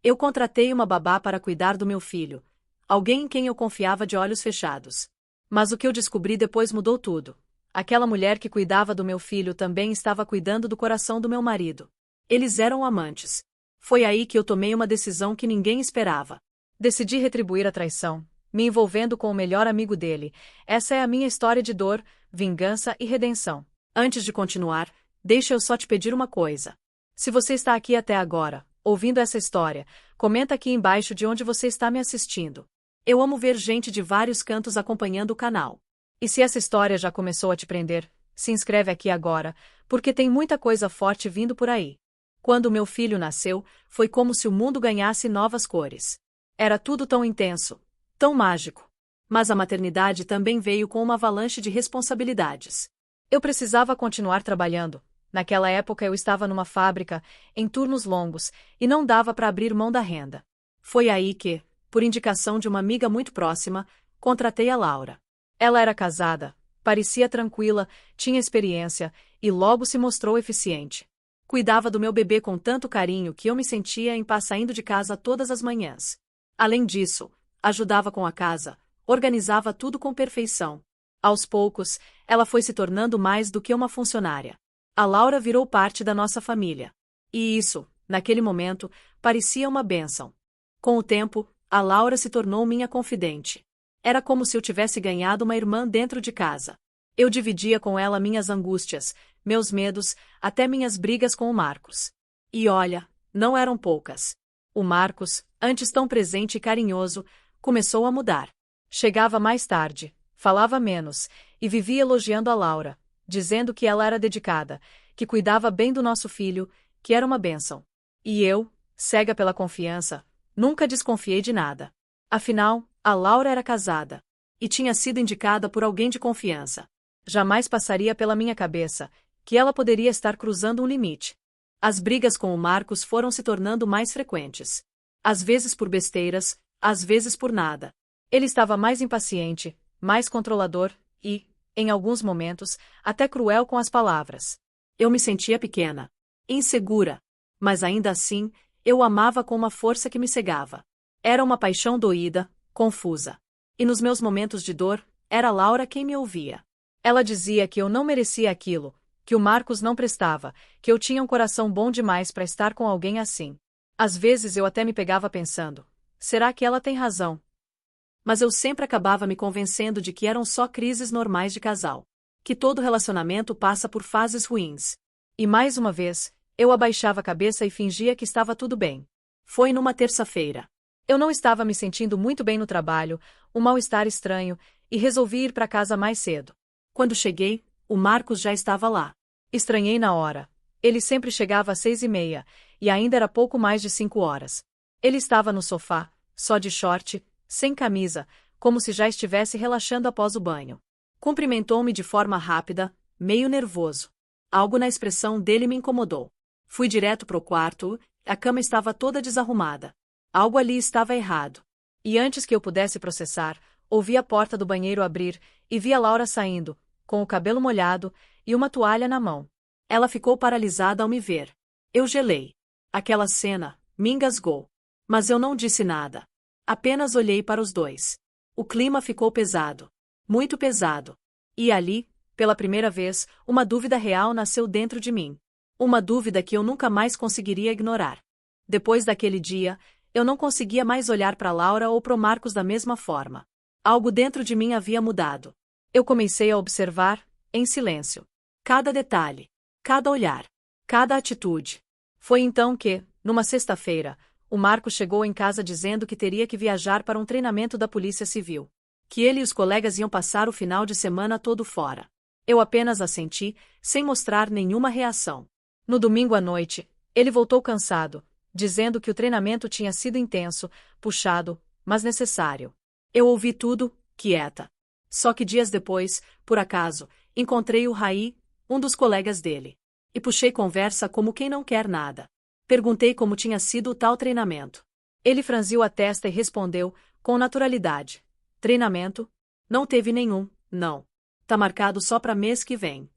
Eu contratei uma babá para cuidar do meu filho, alguém em quem eu confiava de olhos fechados. Mas o que eu descobri depois mudou tudo. Aquela mulher que cuidava do meu filho também estava cuidando do coração do meu marido. Eles eram amantes. Foi aí que eu tomei uma decisão que ninguém esperava. Decidi retribuir a traição, me envolvendo com o melhor amigo dele. Essa é a minha história de dor, vingança e redenção. Antes de continuar, deixa eu só te pedir uma coisa. Se você está aqui até agora, ouvindo essa história, comenta aqui embaixo de onde você está me assistindo. Eu amo ver gente de vários cantos acompanhando o canal. E se essa história já começou a te prender, se inscreve aqui agora, porque tem muita coisa forte vindo por aí. Quando meu filho nasceu, foi como se o mundo ganhasse novas cores. Era tudo tão intenso, tão mágico. Mas a maternidade também veio com uma avalanche de responsabilidades. Eu precisava continuar trabalhando. Naquela época eu estava numa fábrica, em turnos longos, e não dava para abrir mão da renda. Foi aí que, por indicação de uma amiga muito próxima, contratei a Laura. Ela era casada, parecia tranquila, tinha experiência, e logo se mostrou eficiente. Cuidava do meu bebê com tanto carinho que eu me sentia em paz saindo de casa todas as manhãs. Além disso, ajudava com a casa, organizava tudo com perfeição. Aos poucos, ela foi se tornando mais do que uma funcionária. A Laura virou parte da nossa família. E isso, naquele momento, parecia uma bênção. Com o tempo, a Laura se tornou minha confidente. Era como se eu tivesse ganhado uma irmã dentro de casa. Eu dividia com ela minhas angústias, meus medos, até minhas brigas com o Marcos. E olha, não eram poucas. O Marcos, antes tão presente e carinhoso, começou a mudar. Chegava mais tarde, falava menos, e vivia elogiando a Laura, dizendo que ela era dedicada, que cuidava bem do nosso filho, que era uma bênção. E eu, cega pela confiança, nunca desconfiei de nada. Afinal, a Laura era casada. E tinha sido indicada por alguém de confiança. Jamais passaria pela minha cabeça que ela poderia estar cruzando um limite. As brigas com o Marcos foram se tornando mais frequentes. Às vezes por besteiras, às vezes por nada. Ele estava mais impaciente, mais controlador e, em alguns momentos, até cruel com as palavras. Eu me sentia pequena, insegura, mas ainda assim, eu o amava com uma força que me cegava. Era uma paixão doída, confusa. E nos meus momentos de dor, era Laura quem me ouvia. Ela dizia que eu não merecia aquilo, que o Marcos não prestava, que eu tinha um coração bom demais para estar com alguém assim. Às vezes eu até me pegava pensando, será que ela tem razão? Mas eu sempre acabava me convencendo de que eram só crises normais de casal. Que todo relacionamento passa por fases ruins. E mais uma vez, eu abaixava a cabeça e fingia que estava tudo bem. Foi numa terça-feira. Eu não estava me sentindo muito bem no trabalho, um mal-estar estranho, e resolvi ir para casa mais cedo. Quando cheguei, o Marcos já estava lá. Estranhei na hora. Ele sempre chegava às 6:30, e ainda era pouco mais de 5 horas. Ele estava no sofá, só de short, sem camisa, como se já estivesse relaxando após o banho. Cumprimentou-me de forma rápida, meio nervoso. Algo na expressão dele me incomodou. Fui direto pro quarto, a cama estava toda desarrumada. Algo ali estava errado. E antes que eu pudesse processar, ouvi a porta do banheiro abrir e vi a Laura saindo, com o cabelo molhado e uma toalha na mão. Ela ficou paralisada ao me ver. Eu gelei. Aquela cena me engasgou. Mas eu não disse nada. Apenas olhei para os dois. O clima ficou pesado. Muito pesado. E ali, pela primeira vez, uma dúvida real nasceu dentro de mim. Uma dúvida que eu nunca mais conseguiria ignorar. Depois daquele dia, eu não conseguia mais olhar para Laura ou para o Marcos da mesma forma. Algo dentro de mim havia mudado. Eu comecei a observar, em silêncio, cada detalhe, cada olhar, cada atitude. Foi então que, numa sexta-feira, o Marcos chegou em casa dizendo que teria que viajar para um treinamento da Polícia Civil. Que ele e os colegas iam passar o final de semana todo fora. Eu apenas assenti, sem mostrar nenhuma reação. No domingo à noite, ele voltou cansado, dizendo que o treinamento tinha sido intenso, puxado, mas necessário. Eu ouvi tudo, quieta. Só que dias depois, por acaso, encontrei o Raí, um dos colegas dele. E puxei conversa como quem não quer nada. Perguntei como tinha sido o tal treinamento. Ele franziu a testa e respondeu, com naturalidade. Treinamento? Não teve nenhum, não. Tá marcado só para mês que vem.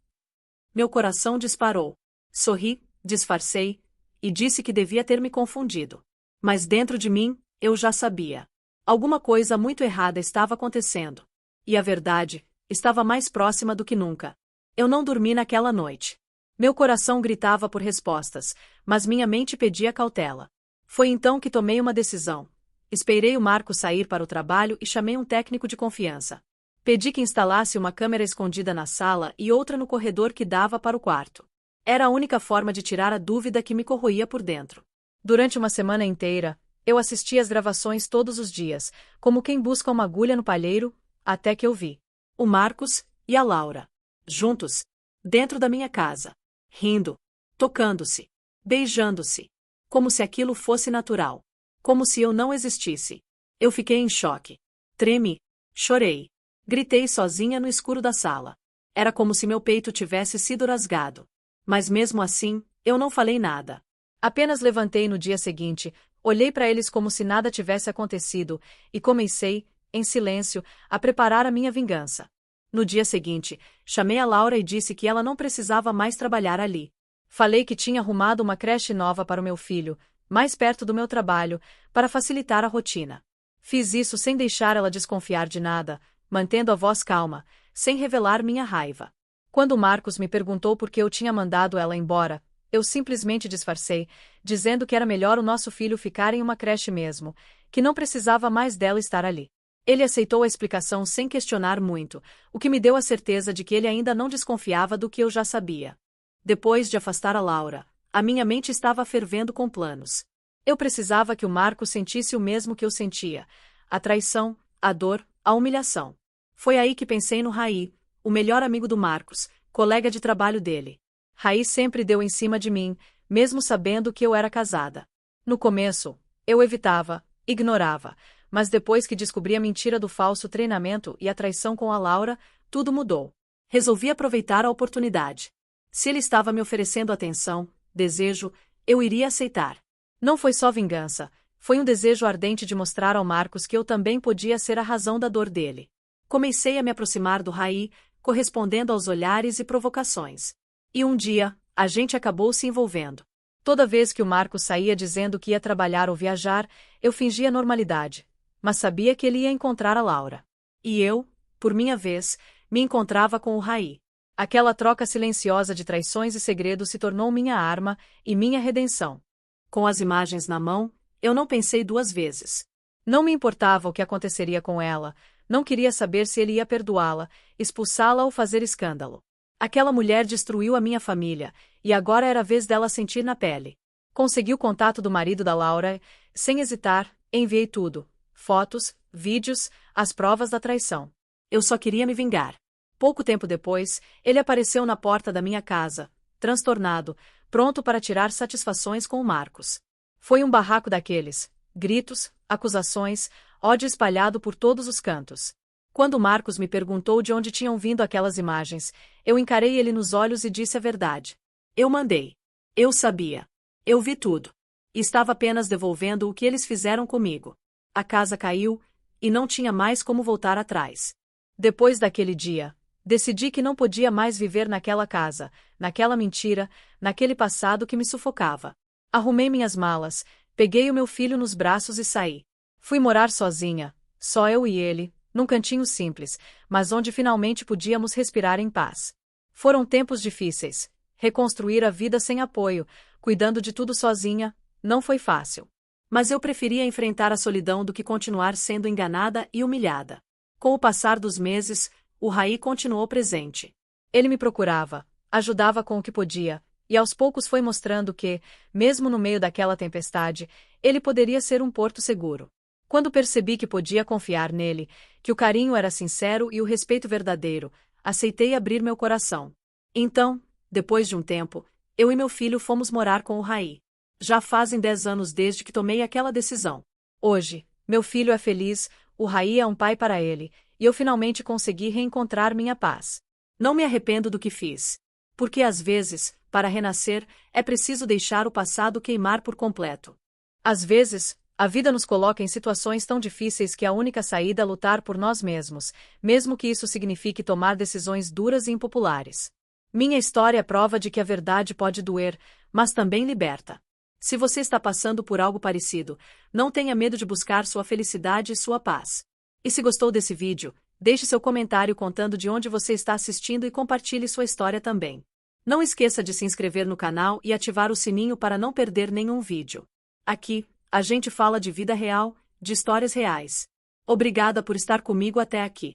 Meu coração disparou. Sorri, disfarcei, e disse que devia ter me confundido. Mas dentro de mim, eu já sabia. Alguma coisa muito errada estava acontecendo. E a verdade estava mais próxima do que nunca. Eu não dormi naquela noite. Meu coração gritava por respostas, mas minha mente pedia cautela. Foi então que tomei uma decisão. Esperei o Marcos sair para o trabalho e chamei um técnico de confiança. Pedi que instalasse uma câmera escondida na sala e outra no corredor que dava para o quarto. Era a única forma de tirar a dúvida que me corroía por dentro. Durante uma semana inteira, eu assisti às gravações todos os dias, como quem busca uma agulha no palheiro, até que eu vi o Marcos e a Laura, juntos, dentro da minha casa, rindo, tocando-se, beijando-se, como se aquilo fosse natural, como se eu não existisse. Eu fiquei em choque. Tremi, chorei, gritei sozinha no escuro da sala. Era como se meu peito tivesse sido rasgado. Mas mesmo assim, eu não falei nada. Apenas levantei no dia seguinte, olhei para eles como se nada tivesse acontecido e comecei, em silêncio, a preparar a minha vingança. No dia seguinte, chamei a Laura e disse que ela não precisava mais trabalhar ali. Falei que tinha arrumado uma creche nova para o meu filho, mais perto do meu trabalho, para facilitar a rotina. Fiz isso sem deixar ela desconfiar de nada, mantendo a voz calma, sem revelar minha raiva. Quando Marcos me perguntou por que eu tinha mandado ela embora, eu simplesmente disfarcei, dizendo que era melhor o nosso filho ficar em uma creche mesmo, que não precisava mais dela estar ali. Ele aceitou a explicação sem questionar muito, o que me deu a certeza de que ele ainda não desconfiava do que eu já sabia. Depois de afastar a Laura, a minha mente estava fervendo com planos. Eu precisava que o Marcos sentisse o mesmo que eu sentia: a traição, a dor, a humilhação. Foi aí que pensei no Raí, o melhor amigo do Marcos, colega de trabalho dele. Raí sempre deu em cima de mim, mesmo sabendo que eu era casada. No começo, eu evitava, ignorava, mas depois que descobri a mentira do falso treinamento e a traição com a Laura, tudo mudou. Resolvi aproveitar a oportunidade. Se ele estava me oferecendo atenção, desejo, eu iria aceitar. Não foi só vingança, foi um desejo ardente de mostrar ao Marcos que eu também podia ser a razão da dor dele. Comecei a me aproximar do Raí, correspondendo aos olhares e provocações. E um dia, a gente acabou se envolvendo. Toda vez que o Marcos saía dizendo que ia trabalhar ou viajar, eu fingia normalidade, mas sabia que ele ia encontrar a Laura. E eu, por minha vez, me encontrava com o Raí. Aquela troca silenciosa de traições e segredos se tornou minha arma e minha redenção. Com as imagens na mão, eu não pensei duas vezes. Não me importava o que aconteceria com ela, não queria saber se ele ia perdoá-la, expulsá-la ou fazer escândalo. Aquela mulher destruiu a minha família, e agora era a vez dela sentir na pele. Consegui o contato do marido da Laura, sem hesitar, enviei tudo: fotos, vídeos, as provas da traição. Eu só queria me vingar. Pouco tempo depois, ele apareceu na porta da minha casa, transtornado, pronto para tirar satisfações com o Marcos. Foi um barraco daqueles: gritos, acusações, ódio espalhado por todos os cantos. Quando Marcos me perguntou de onde tinham vindo aquelas imagens, eu encarei ele nos olhos e disse a verdade. Eu mandei. Eu sabia. Eu vi tudo. E estava apenas devolvendo o que eles fizeram comigo. A casa caiu, e não tinha mais como voltar atrás. Depois daquele dia, decidi que não podia mais viver naquela casa, naquela mentira, naquele passado que me sufocava. Arrumei minhas malas, peguei o meu filho nos braços e saí. Fui morar sozinha, só eu e ele, num cantinho simples, mas onde finalmente podíamos respirar em paz. Foram tempos difíceis. Reconstruir a vida sem apoio, cuidando de tudo sozinha, não foi fácil. Mas eu preferia enfrentar a solidão do que continuar sendo enganada e humilhada. Com o passar dos meses, o Raí continuou presente. Ele me procurava, ajudava com o que podia, e aos poucos foi mostrando que, mesmo no meio daquela tempestade, ele poderia ser um porto seguro. Quando percebi que podia confiar nele, que o carinho era sincero e o respeito verdadeiro, aceitei abrir meu coração. Então, depois de um tempo, eu e meu filho fomos morar com o Raí. Já fazem 10 anos desde que tomei aquela decisão. Hoje, meu filho é feliz, o Raí é um pai para ele, e eu finalmente consegui reencontrar minha paz. Não me arrependo do que fiz. Porque às vezes, para renascer, é preciso deixar o passado queimar por completo. Às vezes, a vida nos coloca em situações tão difíceis que a única saída é lutar por nós mesmos, mesmo que isso signifique tomar decisões duras e impopulares. Minha história é prova de que a verdade pode doer, mas também liberta. Se você está passando por algo parecido, não tenha medo de buscar sua felicidade e sua paz. E se gostou desse vídeo, deixe seu comentário contando de onde você está assistindo e compartilhe sua história também. Não esqueça de se inscrever no canal e ativar o sininho para não perder nenhum vídeo. Aqui, a gente fala de vida real, de histórias reais. Obrigada por estar comigo até aqui.